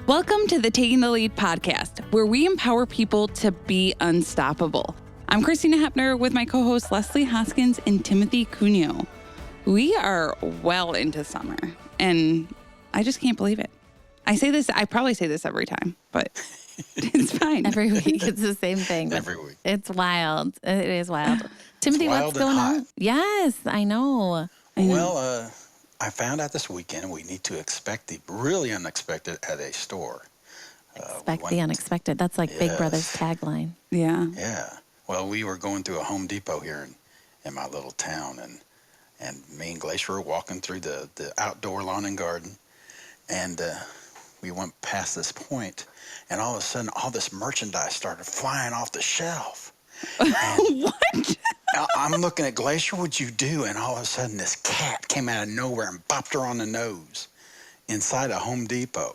Welcome to the Taking the Lead podcast, where we empower people to be unstoppable. I'm Christina Hepner with my co-hosts Leslie Hoskins and Timothy Cuneo. We are well into summer, and I just can't believe it. I probably say this every time, but it's fine. Every week, it's the same thing. Every week. It's wild. It is wild. Timothy, wild what's going and hot. on? Yes, I know. Well, I found out this weekend we need to expect the really unexpected at a store. Expect the unexpected. That's like Big Brother's tagline. Yeah. Yeah. Well, we were going through a Home Depot here in my little town, and me and Glacier were walking through the outdoor lawn and garden, and we went past this point, and all of a sudden, all this merchandise started flying off the shelf. What? I'm looking at Glacier, what'd you do? And all of a sudden, this cat came out of nowhere and bopped her on the nose inside a Home Depot.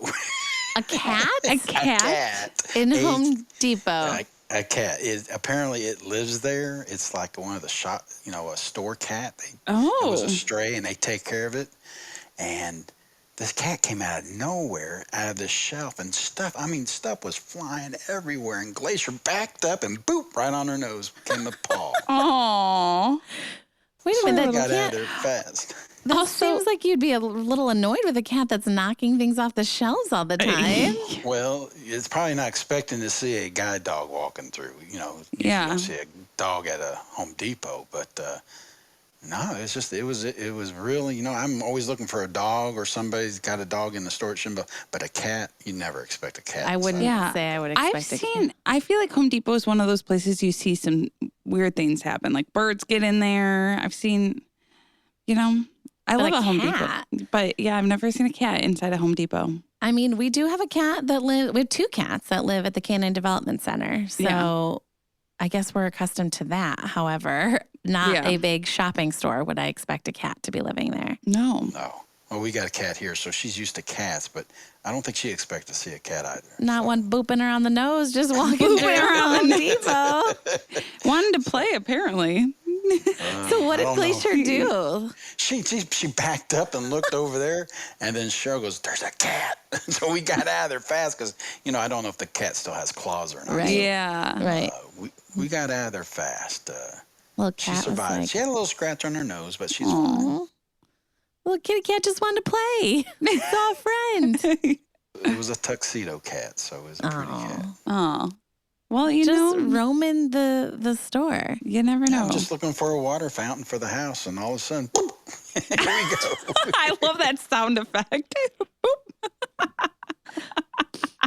A cat? A A cat? cat. In Home Depot. A cat. Apparently, it lives there. It's like one of the a store cat. It was a stray, and they take care of it. And this cat came out of nowhere, out of the shelf, and stuff was flying everywhere. And Glacier backed up and boop, right on her nose came a paw. Aww. Wait a minute. Got out That, of there fast. that seems like you'd be a little annoyed with a cat that's knocking things off the shelves all the time. Well, it's probably not expecting to see a guide dog walking through. You Yeah. don't see a dog at a Home Depot, but no, it's just it was really. I'm always looking for a dog or somebody's got a dog in the storage bin, but a cat, you never expect a cat. I wouldn't say I would expect I feel like Home Depot is one of those places you see some weird things happen, like birds get in there. I've seen, I love a Home Depot, but yeah, I've never seen a cat inside a Home Depot. I mean, we do have we have two cats that live at the Canine Development Center. So Yeah. I guess we're accustomed to that. However, not a big shopping store would I expect a cat to be living there. No. No. Well, we got a cat here, so she's used to cats, but I don't think she expects to see a cat either. Not one booping her on the nose, just walking through Home Depot. Wanted to play, apparently. So what I did don't Glacier do? She backed up and looked over there, and then Cheryl goes, "There's a cat." So we got out of there fast because, I don't know if the cat still has claws or not. Right. Yeah. Right. We got out of there fast. Little She cat was survived. like, She had a little scratch on her nose, but she's fine. "Aw, little kitty cat just wanted to play. Saw a friend." It was a tuxedo cat, so it was a pretty cat. Oh. Well, Just roaming the store. you never know. I'm just looking for a water fountain for the house, and all of a sudden, boop, here we go. I love that sound effect.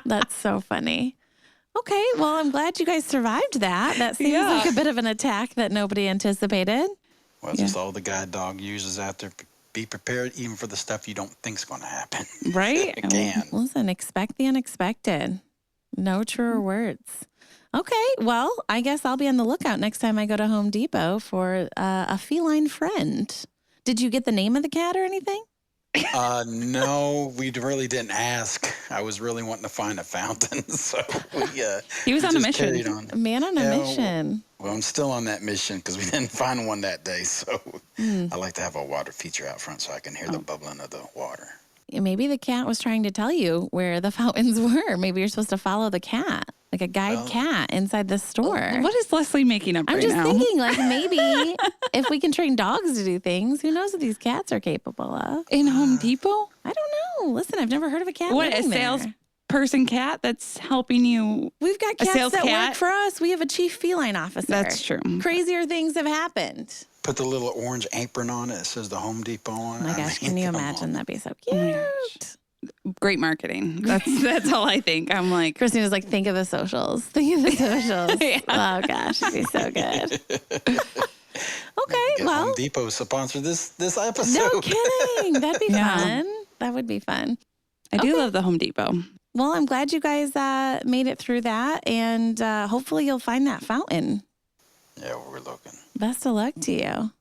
That's so funny. Okay, well, I'm glad you guys survived that. That seems Yeah. like a bit of an attack that nobody anticipated. Well, it's just all the guide dog uses out there. Be prepared even for the stuff you don't think's going to happen. Right? It can. Listen, expect the unexpected. No truer words. Okay, well, I guess I'll be on the lookout next time I go to Home Depot for a feline friend. Did you get the name of the cat or anything? No, we really didn't ask. I was really wanting to find a fountain, so He was on a just mission. carried on. A man on a Yeah, mission. Well, I'm still on that mission because we didn't find one that day. So Hmm. I like to have a water feature out front so I can hear the bubbling of the water. Maybe the cat was trying to tell you where the fountains were. Maybe you're supposed to follow the cat, like a guide cat inside the store. What is Leslie making up I'm right just now? thinking, like, maybe if we can train dogs to do things, who knows what these cats are capable of? In Home Depot? I don't know. Listen, I've never heard of a cat What, a living there. salesperson cat that's helping you? We've got a cats sales that cat? work for us. We have a chief feline officer. That's true. Crazier things have happened. Put the little orange apron on it. It says the Home Depot on it. Oh my gosh, can you come on. imagine? That'd be so Oh my gosh. cute. Great marketing. That's all I think. I'm like, Christina's like, think of the socials. Think of the socials. Yeah. Oh gosh, it'd be so good. Okay, Get well, Home Depot sponsor this episode. no kidding. That'd be Yeah. fun. That would be fun. I do Okay. love the Home Depot. Well, I'm glad you guys made it through that, and hopefully you'll find that fountain. Yeah, we're looking. Best of luck to you.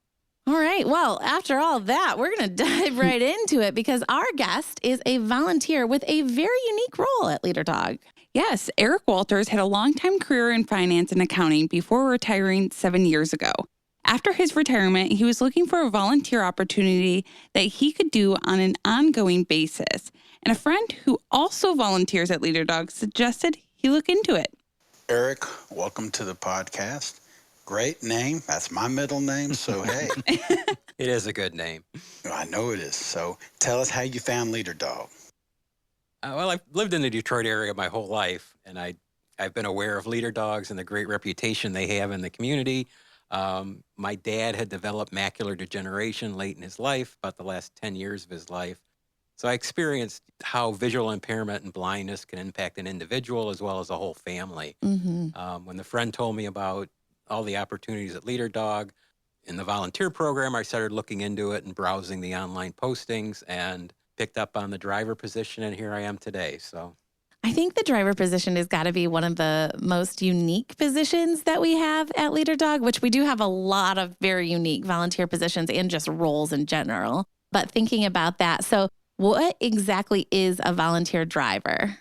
All right. Well, after all that, we're going to dive right into it because our guest is a volunteer with a very unique role at Leader Dog. Yes, Eric Walters had a longtime career in finance and accounting before retiring 7 years ago. After his retirement, he was looking for a volunteer opportunity that he could do on an ongoing basis. and a friend who also volunteers at Leader Dog suggested he look into it. Eric, welcome to the podcast. Great name. That's my middle name, so hey. It is a good name. I know it is. So tell us how you found Leader Dog. Well, I've lived in the Detroit area my whole life, and I've been aware of Leader Dogs and the great reputation they have in the community. My dad had developed macular degeneration late in his life, about the last 10 years of his life. So I experienced how visual impairment and blindness can impact an individual as well as a whole family. When the friend told me about all the opportunities at Leader Dog in the volunteer program, I started looking into it and browsing the online postings and picked up on the driver position, and here I am today. So I think the driver position has got to be one of the most unique positions that we have at Leader Dog, which we do have a lot of very unique volunteer positions and just roles in general. But thinking about that, so what exactly is a volunteer driver?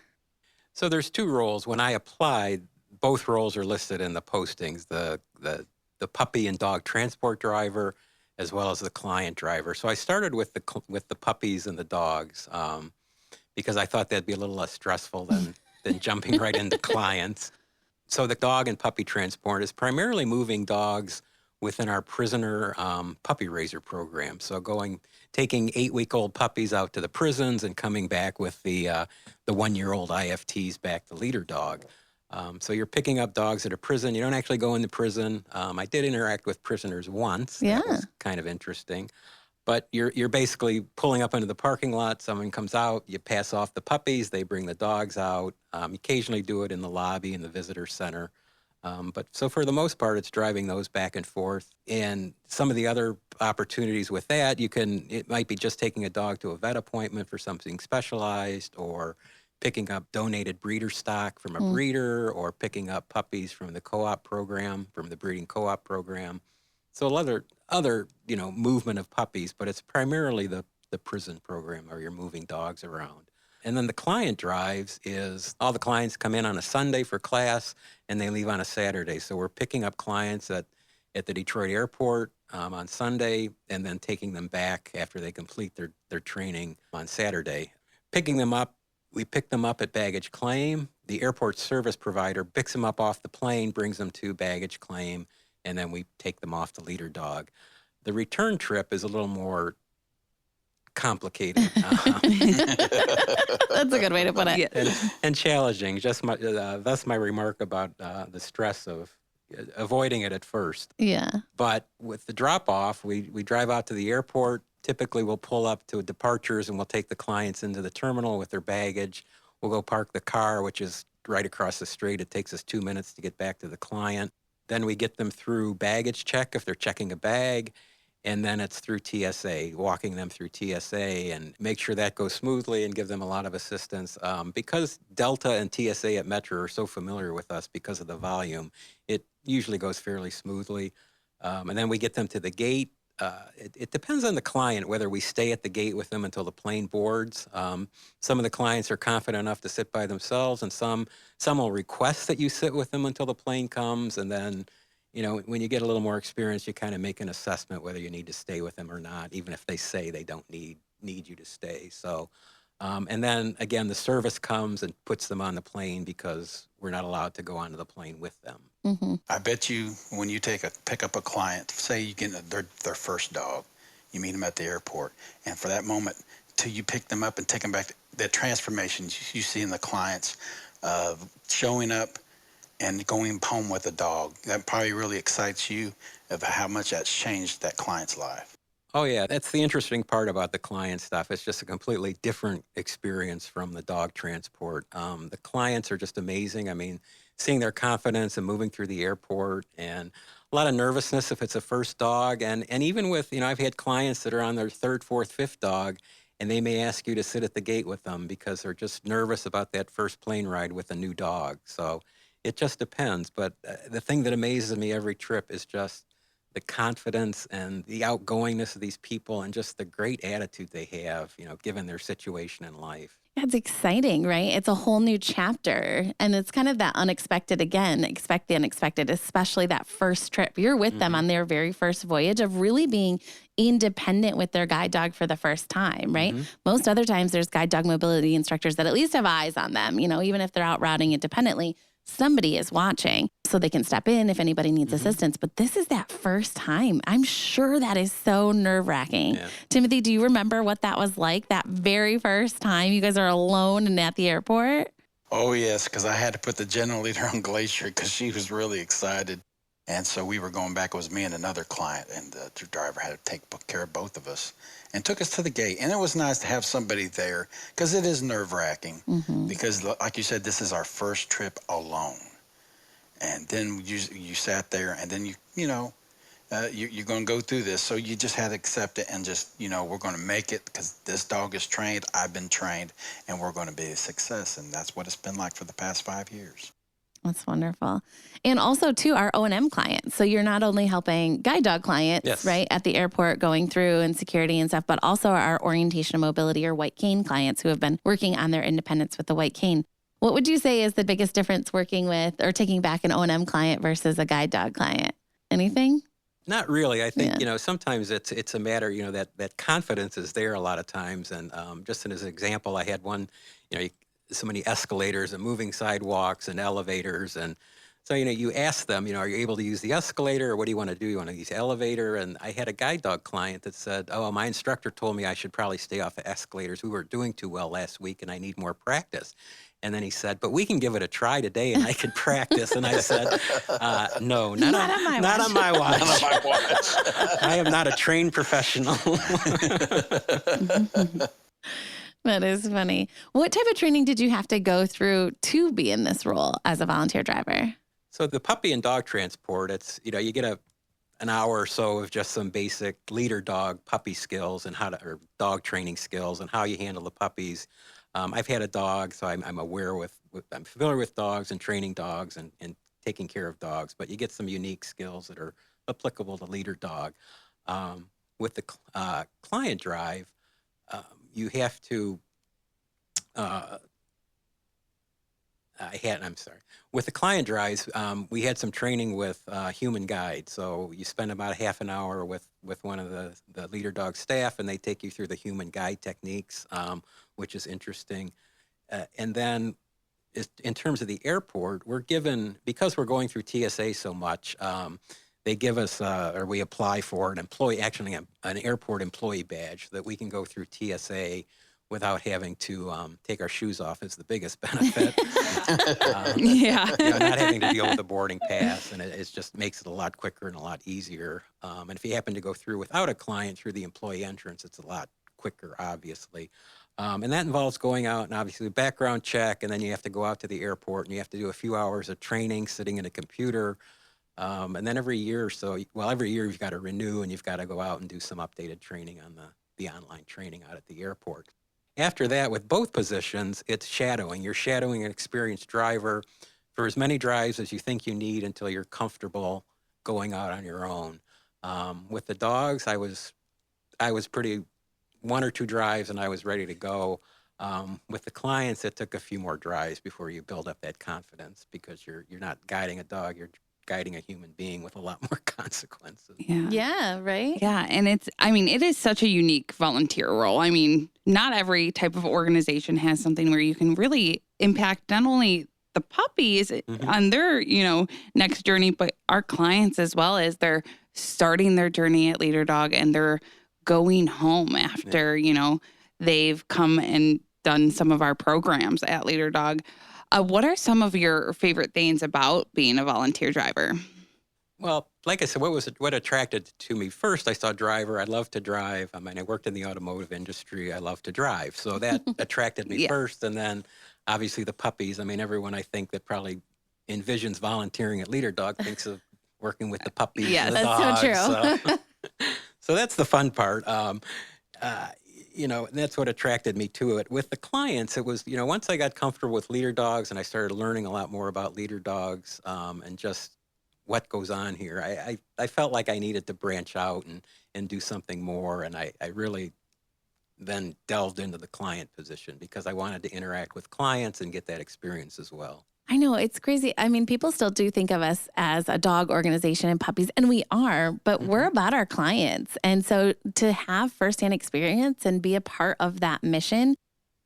So there's two roles. When I applied, both roles are listed in the postings, the puppy and dog transport driver, as well as the client driver. So I started with the puppies and the dogs because I thought that'd be a little less stressful than jumping right into clients. So the dog and puppy transport is primarily moving dogs within our prisoner puppy raiser program. So taking 8-week-old puppies out to the prisons and coming back with the 1-year-old IFTs back to Leader Dog. So you're picking up dogs at a prison. You don't actually go into prison. I did interact with prisoners once. Yeah. That was kind of interesting. But you're basically pulling up into the parking lot. Someone comes out. You pass off the puppies. They bring the dogs out. Occasionally do it in the lobby in the visitor center. But so for the most part, it's driving those back and forth. And some of the other opportunities with that, it might be just taking a dog to a vet appointment for something specialized, or picking up donated breeder stock from a breeder, or picking up puppies from the co-op program, from the breeding co-op program. So other movement of puppies, but it's primarily the prison program where you're moving dogs around. And then the client drives is all the clients come in on a Sunday for class and they leave on a Saturday. So we're picking up clients at the Detroit airport on Sunday and then taking them back after they complete their training on Saturday. We pick them up at baggage claim. The airport service provider picks them up off the plane, brings them to baggage claim, and then we take them off to Leader Dog. The return trip is a little more complicated. That's a good way to put it. And challenging. That's my remark about the stress of avoiding it at first. Yeah. But with the drop-off, we drive out to the airport. Typically, we'll pull up to departures and we'll take the clients into the terminal with their baggage. We'll go park the car, which is right across the street. It takes us 2 minutes to get back to the client. Then we get them through baggage check if they're checking a bag. And then it's through TSA, walking them through TSA and make sure that goes smoothly and give them a lot of assistance. Because Delta and TSA at Metro are so familiar with us because of the volume, it usually goes fairly smoothly. And then we get them to the gate. It depends on the client whether we stay at the gate with them until the plane boards. Some of the clients are confident enough to sit by themselves, and some will request that you sit with them until the plane comes. And then, when you get a little more experience, you kind of make an assessment whether you need to stay with them or not, even if they say they don't need you to stay. So, and then again, the service comes and puts them on the plane because we're not allowed to go onto the plane with them. Mm-hmm. I bet you when you pick up a client, say you get their first dog, you meet them at the airport, and for that moment till you pick them up and take them back, that transformation you see in the clients of showing up and going home with a dog, that probably really excites you of how much that's changed that client's life. Oh, yeah. That's the interesting part about the client stuff. It's just a completely different experience from the dog transport. The clients are just amazing. I mean, seeing their confidence and moving through the airport, and a lot of nervousness if it's a first dog. And even with, I've had clients that are on their third, fourth, fifth dog, and they may ask you to sit at the gate with them because they're just nervous about that first plane ride with a new dog. So it just depends. But the thing that amazes me every trip is just the confidence and the outgoingness of these people and just the great attitude they have, given their situation in life. It's exciting, right? It's a whole new chapter. And it's kind of that unexpected again, expect the unexpected, especially that first trip. You're with them on their very first voyage of really being independent with their guide dog for the first time, right? Mm-hmm. Most other times there's guide dog mobility instructors that at least have eyes on them, even if they're out routing independently, somebody is watching so they can step in if anybody needs assistance. But this is that first time. I'm sure that is so nerve-wracking. Yeah. Timothy, do you remember what that was like, that very first time you guys are alone and at the airport? Oh, yes, because I had to put the general leader on Glacier because she was really excited. And so we were going back. It was me and another client, and the driver had to take care of both of us and took us to the gate. And it was nice to have somebody there because it is nerve-wracking because, like you said, this is our first trip alone. And then you sat there, and then you're going to go through this. So you just had to accept it and just, we're going to make it because this dog is trained, I've been trained, and we're going to be a success. And that's what it's been like for the past 5 years. That's wonderful. And also, too, our O&M clients. So you're not only helping guide dog clients, Yes. right, at the airport going through and security and stuff, but also our orientation and mobility or white cane clients who have been working on their independence with the white cane. What would you say is the biggest difference working with or taking back an O&M client versus a guide dog client? Anything? Not really. I think, sometimes it's a matter, that confidence is there a lot of times. And just as an example, I had one, so many escalators and moving sidewalks and elevators. And so, you ask them, are you able to use the escalator or what do you want to do? You want to use the elevator? And I had a guide dog client that said, oh, my instructor told me I should probably stay off the escalators. We were doing too well last week and I need more practice. And then he said, but we can give it a try today and I can practice. And I said, no, not on my watch. Not on my watch. I am not a trained professional. That is funny. What type of training did you have to go through to be in this role as a volunteer driver? So the puppy and dog transport, it's, you get an hour or so of just some basic leader dog puppy skills and or dog training skills and how you handle the puppies. I've had a dog, so I'm I'm familiar with dogs and training dogs and taking care of dogs, but you get some unique skills that are applicable to leader dog. With the client drive, you have to, with the client drives, we had some training with human guide. So you spend about a half an hour with one of the leader dog staff, and they take you through the human guide techniques, which is interesting. And then in terms of the airport, we're given, because we're going through TSA so much, they give us, or we apply for an airport employee badge that we can go through TSA without having to take our shoes off is the biggest benefit. Not having to deal with a boarding pass, and it just makes it a lot quicker and a lot easier. And if you happen to go through without a client through the employee entrance, it's a lot quicker, obviously. And that involves going out and obviously background check, and then you have to go out to the airport and you have to do a few hours of training sitting in a computer. And then every year you've got to renew and you've got to go out and do some updated training on the online training out at the airport. After that, with both positions, it's shadowing. You're shadowing an experienced driver for as many drives as you think you need until you're comfortable going out on your own. With the dogs, I was pretty 1 or 2 drives and I was ready to go. With the clients, it took a few more drives before you build up that confidence because you're not guiding a dog, you're guiding a human being with a lot more consequences. Yeah, right? Yeah, and it is such a unique volunteer role. I mean, not every type of organization has something where you can really impact not only the puppies on their, next journey, but our clients as well as they're starting their journey at Leader Dog and they're going home after, they've come and done some of our programs at Leader Dog. What are some of your favorite things about being a volunteer driver? Well, like I said, what attracted to me first, I saw driver. I love to drive. I mean, I worked in the automotive industry. I love to drive. So that attracted me first. And then obviously the puppies. I mean, everyone I think that probably envisions volunteering at Leader Dog thinks of working with the puppies and the dogs. So true. So that's the fun part. And that's what attracted me to it. With the clients, it was, once I got comfortable with leader dogs and I started learning a lot more about leader dogs and just what goes on here, I felt like I needed to branch out and do something more. And I really then delved into the client position because I wanted to interact with clients and get that experience as well. I know, it's crazy. I mean, people still do think of us as a dog organization and puppies, and we are, but we're about our clients. And so to have firsthand experience and be a part of that mission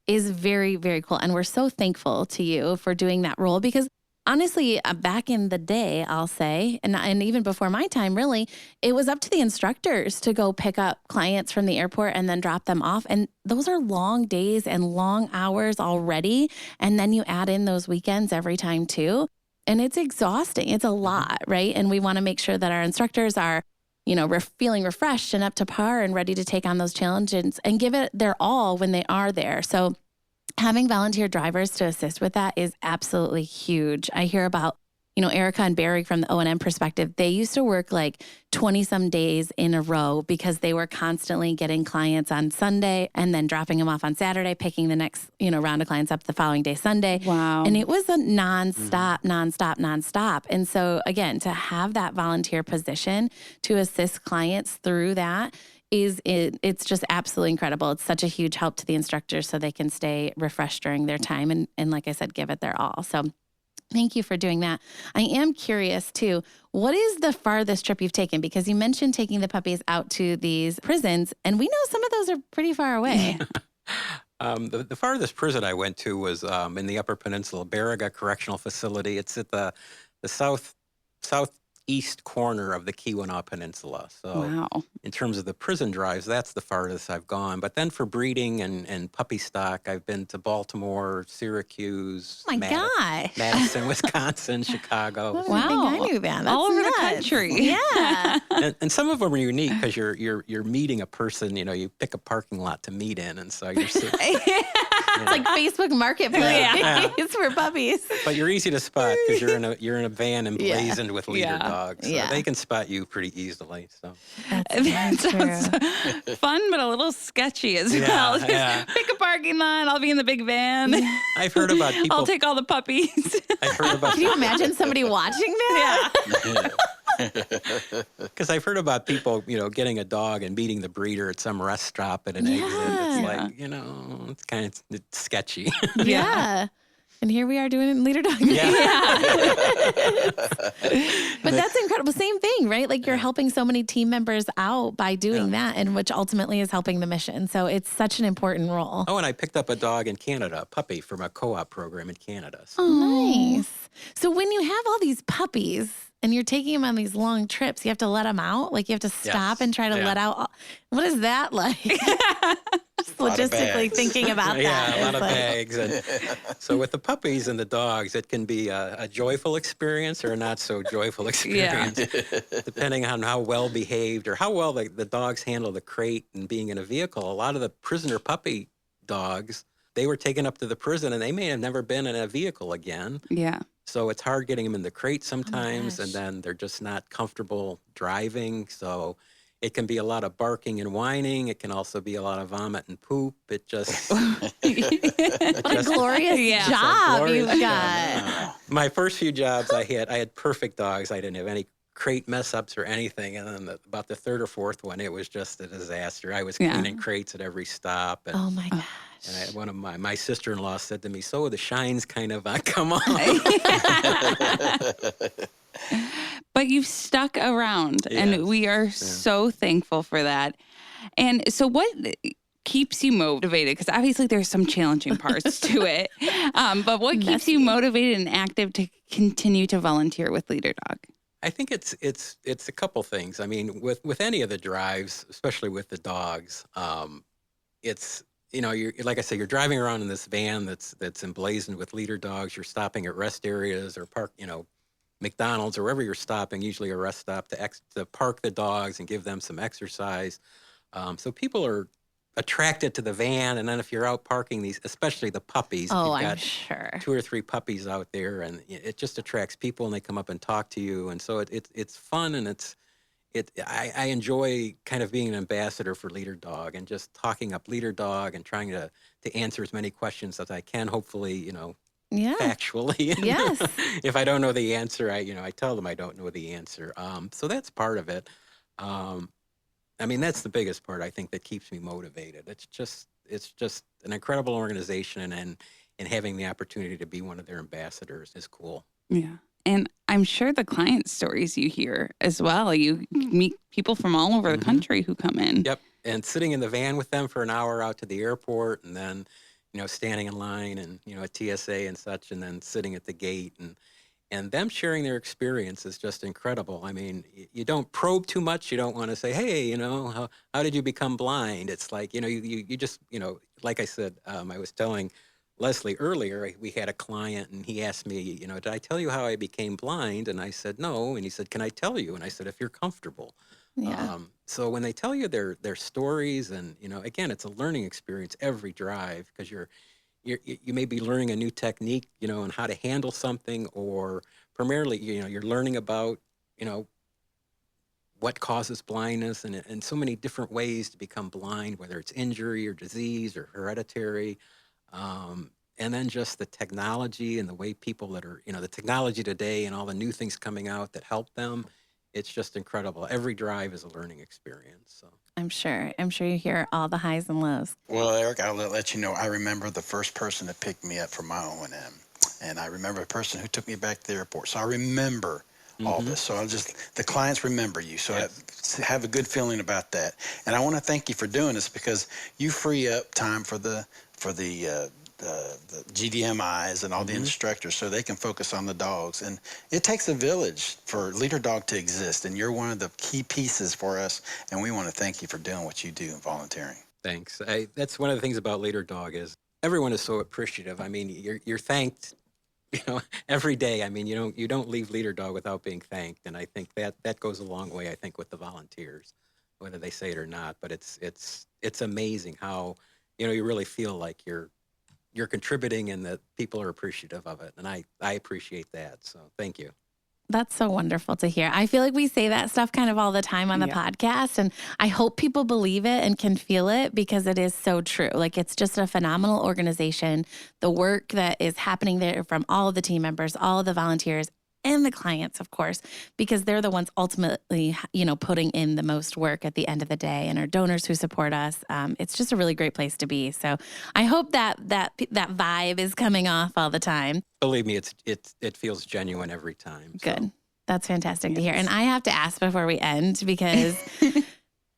is very, very cool. And we're so thankful to you for doing that role because honestly, back in the day, I'll say, and even before my time, really, it was up to the instructors to go pick up clients from the airport and then drop them off. And those are long days and long hours already. And then you add in those weekends every time too. And it's exhausting. It's a lot, right? And we want to make sure that our instructors are, feeling refreshed and up to par and ready to take on those challenges and give it their all when they are there. So having volunteer drivers to assist with that is absolutely huge. I hear about, Erica and Barry from the O&M perspective, they used to work like 20 some days in a row because they were constantly getting clients on Sunday and then dropping them off on Saturday, picking the next, round of clients up the following day, Sunday. Wow. And it was a nonstop. And so again, to have that volunteer position to assist clients through that it's just absolutely incredible. It's such a huge help to the instructors so they can stay refreshed during their time and like I said, give it their all. So thank you for doing that. I am curious too, what is the farthest trip you've taken? Because you mentioned taking the puppies out to these prisons and we know some of those are pretty far away. The farthest prison I went to was in the Upper Peninsula, Baraga Correctional Facility. It's at the southeast corner of the Keweenaw Peninsula. So Wow. in terms of the prison drives, that's the farthest I've gone. But then for breeding and puppy stock, I've been to Baltimore, Syracuse, Oh my gosh. Madison, Wisconsin, Chicago. I didn't Wow. think I knew that. That's All over the nuts. country. Yeah. And some of them are unique because you're meeting a person. You pick a parking lot to meet in, and so you're sitting. It's like Facebook Marketplace Yeah. for puppies. But you're easy to spot because you're in a van emblazoned with leader Yeah. dogs. So Yeah. they can spot you pretty easily. So That sounds fun, but a little sketchy as well. Just yeah. pick a parking lot. I'll be in the big van. I've heard about people. I'll take all the puppies. I've heard about Can you imagine somebody watching that? because I've heard about people, getting a dog and meeting the breeder at some rest stop at an exit. It's like, it's kind of sketchy. Yeah. And here we are doing it in leader dog. But that's incredible. Same thing, right? Like you're helping so many team members out by doing that, and which ultimately is helping the mission. So it's such an important role. Oh, and I picked up a dog in Canada, a puppy from a co-op program in Canada. So Nice. So when you have all these puppies and you're taking them on these long trips, you have to let them out? Like you have to stop and try to let out. What is that like? Just logistically thinking about that. Yeah, a lot It's of like- bags. And so with the puppies and the dogs, it can be a joyful experience or a not so joyful experience, depending on how well behaved or how well the dogs handle the crate and being in a vehicle. A lot of the prisoner puppy dogs, they were taken up to the prison and they may have never been in a vehicle again. Yeah. So it's hard getting them in the crate sometimes, gosh. and then they're just not comfortable driving. So it can be a lot of barking and whining. It can also be a lot of vomit and poop. It just, What a glorious Yeah. job glorious you've job. got. my first few jobs I had perfect dogs. I didn't have any crate mess ups or anything. And then about the third or fourth one, it was just a disaster. I was cleaning crates at every stop. And, Oh my gosh. and one of my sister-in-law said to me, "So the shine's kind of come on." But you've stuck around, and Yes. we are so thankful for that. And so what keeps you motivated? Because obviously there's some challenging parts to it. But what keeps you motivated and active to continue to volunteer with Leader Dog? I think it's a couple things. I mean, with any of the drives, especially with the dogs, it's you're like I say, you're driving around in this van that's emblazoned with leader dogs. You're stopping at rest areas or park, McDonald's or wherever you're stopping. Usually a rest stop to park the dogs and give them some exercise. So people are attracted to the van, and then if you're out parking these, especially the puppies, Oh, you've I'm got sure. 2 or 3 puppies out there, and it just attracts people, and they come up and talk to you, and so it's fun, and I enjoy kind of being an ambassador for Leader Dog and just talking up Leader Dog and trying to answer as many questions as I can, hopefully, Yeah. factually. Yes. If I don't know the answer, I tell them I don't know the answer. So that's part of it. I mean, that's the biggest part, I think, that keeps me motivated. It's just an incredible organization, and having the opportunity to be one of their ambassadors is cool. Yeah. And I'm sure the client stories you hear as well. You meet people from all over the country who come in. Yep. And sitting in the van with them for an hour out to the airport, and then, standing in line and, at TSA and such, and then sitting at the gate, and them sharing their experience is just incredible. I mean, you don't probe too much. You don't want to say, hey, how did you become blind? It's like, you just, like I said, I was telling Leslie earlier, we had a client and he asked me, did I tell you how I became blind? And I said, no. And he said, can I tell you? And I said, if you're comfortable. Yeah. So when they tell you their stories, and, again, it's a learning experience every drive, because you may be learning a new technique, on how to handle something, or primarily, you're learning about, what causes blindness, and so many different ways to become blind, whether it's injury or disease or hereditary. And then just the technology and the way people that are, the technology today and all the new things coming out that help them. It's just incredible. Every drive is a learning experience. So I'm sure you hear all the highs and lows. Well, Eric, I'll let you know, I remember the first person that picked me up from my O&M. And I remember the person who took me back to the airport. So I remember all this. So the clients remember you. So I have a good feeling about that. And I want to thank you for doing this, because you free up time for the GDMIs and all the instructors, so they can focus on the dogs. And it takes a village for Leader Dog to exist, and you're one of the key pieces for us, and we want to thank you for doing what you do and volunteering. Thanks. That's one of the things about Leader Dog is everyone is so appreciative. I mean, you're thanked, every day. I mean, you don't leave Leader Dog without being thanked, and I think that goes a long way, I think, with the volunteers, whether they say it or not. But it's amazing how, you really feel like you're contributing and that people are appreciative of it. And I appreciate that. So thank you. That's so wonderful to hear. I feel like we say that stuff kind of all the time on the podcast, and I hope people believe it and can feel it, because it is so true. Like, it's just a phenomenal organization. The work that is happening there from all of the team members, all of the volunteers, and the clients, of course, because they're the ones ultimately, putting in the most work at the end of the day, and our donors who support us. It's just a really great place to be. So I hope that vibe is coming off all the time. Believe me, it feels genuine every time. So. Good. That's fantastic to hear. And I have to ask before we end, because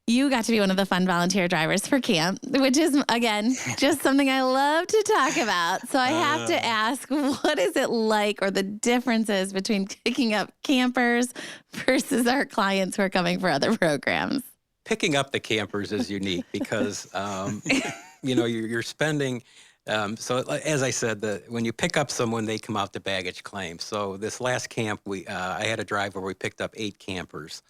you got to be one of the fun volunteer drivers for camp, which is, again, just something I love to talk about. So I have to ask, what is it like, or the differences between picking up campers versus our clients who are coming for other programs? Picking up the campers is unique because, you're spending. So as I said, when you pick up someone, they come out to baggage claim. So this last camp, I had a drive where we picked up 8 campers.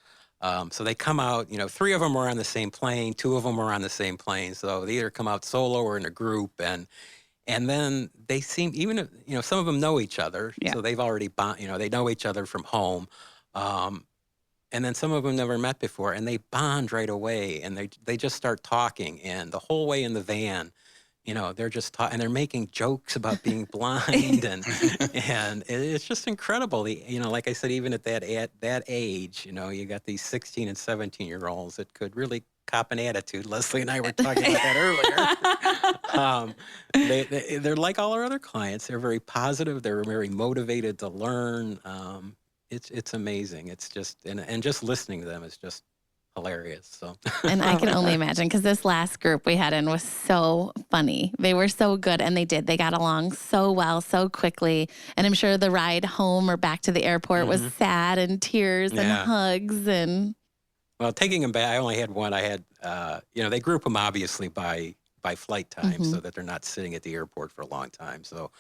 So they come out, 3 of them were on the same plane, 2 of them were on the same plane. So they either come out solo or in a group, and then they seem, even if, some of them know each other. Yeah. So they've already, they know each other from home. And then some of them never met before, and they bond right away, and they just start talking, and the whole way in the van, they're just talking, and they're making jokes about being blind, and it's just incredible. Like I said, even at that age, you got these 16 and 17-year-olds that could really cop an attitude. Leslie and I were talking about that earlier. They're like all our other clients. They're very positive. They're very motivated to learn. It's amazing. It's just and just listening to them is just hilarious. So, and I can only imagine, because this last group we had in was so funny. They were so good, and they got along so well, so quickly. And I'm sure the ride home or back to the airport was sad, and tears and hugs. And well, taking them back, I only had one. I had, they group them obviously by flight time, so that they're not sitting at the airport for a long time. So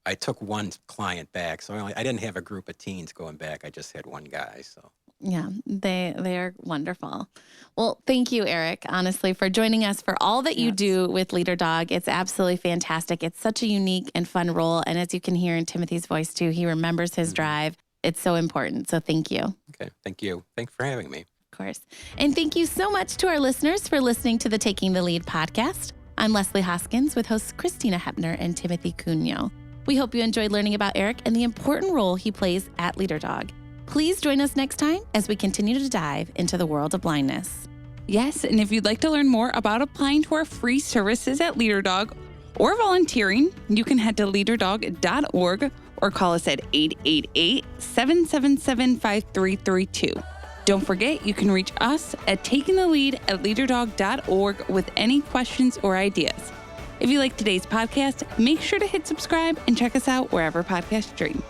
I took one client back. So I didn't have a group of teens going back. I just had one guy. So. Yeah, they are wonderful. Well, thank you, Eric, honestly, for joining us, for all that you do with Leader Dog. It's absolutely fantastic. It's such a unique and fun role. And as you can hear in Timothy's voice, too, he remembers his drive. It's so important. So thank you. Okay, thank you. Thanks for having me. Of course. And thank you so much to our listeners for listening to the Taking the Lead podcast. I'm Leslie Hoskins with hosts Christina Hepner and Timothy Cunio. We hope you enjoyed learning about Eric and the important role he plays at Leader Dog. Please join us next time as we continue to dive into the world of blindness. Yes, and if you'd like to learn more about applying to our free services at Leader Dog, or volunteering, you can head to leaderdog.org or call us at 888-777-5332. Don't forget, you can reach us at takingthelead@leaderdog.org with any questions or ideas. If you like today's podcast, make sure to hit subscribe and check us out wherever podcasts stream.